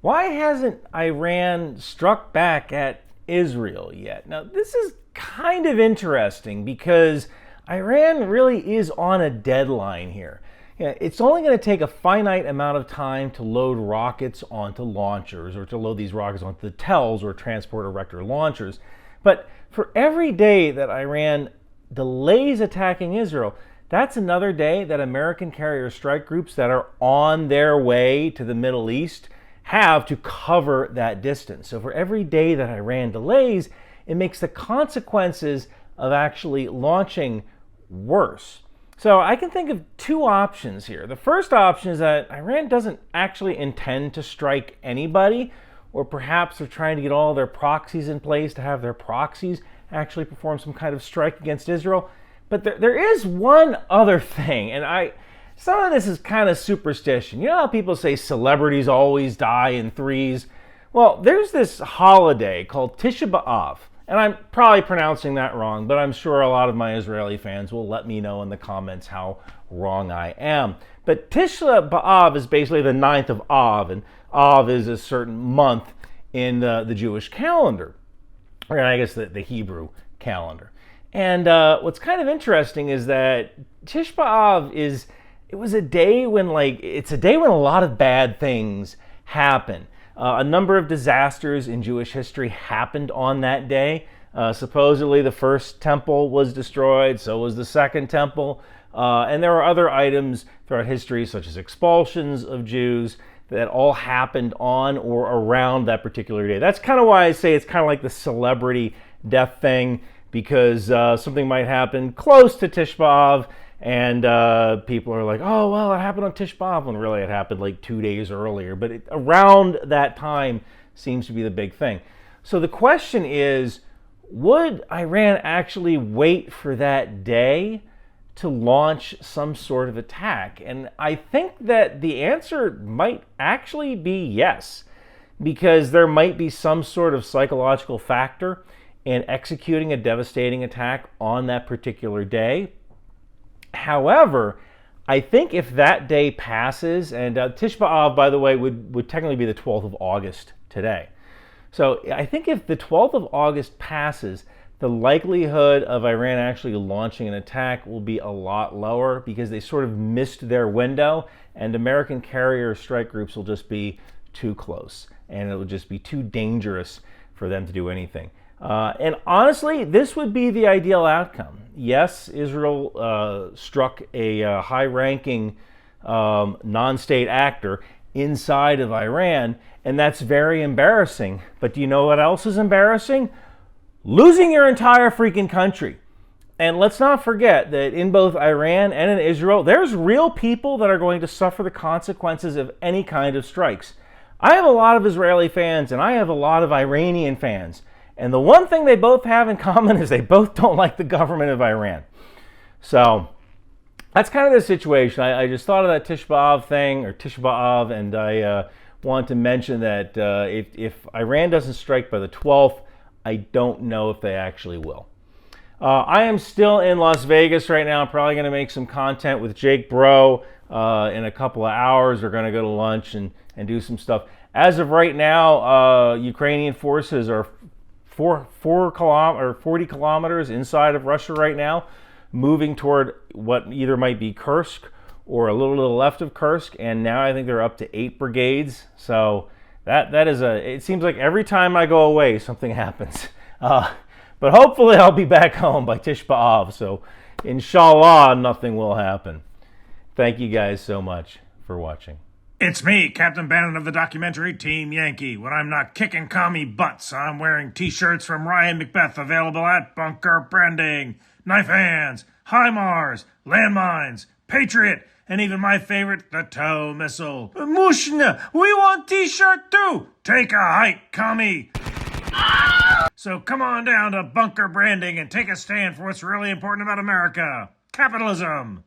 why hasn't Iran struck back at Israel yet? Now, this is kind of interesting because Iran really is on a deadline here. It's only going to take a finite amount of time to load rockets onto launchers, or to load these rockets onto the TELs, or transport erector launchers. But for every day that Iran delays attacking Israel, that's another day that American carrier strike groups that are on their way to the Middle East have to cover that distance. So for every day that Iran delays, it makes the consequences of actually launching worse. So I can think of two options here. The first option is that Iran doesn't actually intend to strike anybody, or perhaps they're trying to get all their proxies in place to have their proxies actually perform some kind of strike against Israel. But there is one other thing, and some of this is kind of superstition. You know how people say celebrities always die in threes? Well, there's this holiday called Tish B'av, and I'm probably pronouncing that wrong, but I'm sure a lot of my Israeli fans will let me know in the comments how wrong I am. But Tisha B'av is basically the 9th of Av, and Av is a certain month in the Jewish calendar, or I guess the Hebrew calendar. And what's kind of interesting is that Tish B'av it's a day when a lot of bad things happen. A number of disasters in Jewish history happened on that day. Supposedly the first temple was destroyed, so was the second temple. And there are other items throughout history, such as expulsions of Jews, that all happened on or around that particular day. That's kind of why I say it's kind of like the celebrity death thing, because something might happen close to Tish B'av, and people are like, oh, well, it happened on Tish B'av, when really it happened like 2 days earlier. But around that time seems to be the big thing. So the question is, would Iran actually wait for that day to launch some sort of attack? And I think that the answer might actually be yes, because there might be some sort of psychological factor in executing a devastating attack on that particular day. However, I think if that day passes, and Tish B'av, by the way, would technically be the 12th of August today. So I think if the 12th of August passes, the likelihood of Iran actually launching an attack will be a lot lower, because they sort of missed their window, and American carrier strike groups will just be too close, and it will just be too dangerous for them to do anything. And honestly, this would be the ideal outcome. Yes, Israel struck a high-ranking non-state actor inside of Iran, and that's very embarrassing. But do you know what else is embarrassing? Losing your entire freaking country. And let's not forget that in both Iran and in Israel, there's real people that are going to suffer the consequences of any kind of strikes. I have a lot of Israeli fans, and I have a lot of Iranian fans. And the one thing they both have in common is they both don't like the government of Iran. So that's kind of the situation. I just thought of that Tish B'av thing, or Tish B'av, and I wanted to mention that if Iran doesn't strike by the 12th, I don't know if they actually will. I am still in Las Vegas right now. I'm probably going to make some content with Jake Bro in a couple of hours. We're going to go to lunch and do some stuff. As of right now, Ukrainian forces are 40 kilometers inside of Russia right now, moving toward what either might be Kursk or a little to the left of Kursk, and now I think they're up to 8 brigades. So that is it seems like every time I go away, something happens. But hopefully I'll be back home by Tish B'av, so inshallah nothing will happen. Thank you guys so much for watching. It's me, Captain Bannon of the documentary Team Yankee. When I'm not kicking commie butts, I'm wearing t-shirts from Ryan McBeth, available at Bunker Branding, Knife Hands, HIMARS, Landmines, Patriot, and even my favorite, the tow missile. Mushna, we want t-shirt too. Take a hike, commie. So come on down to Bunker Branding and take a stand for what's really important about America. Capitalism.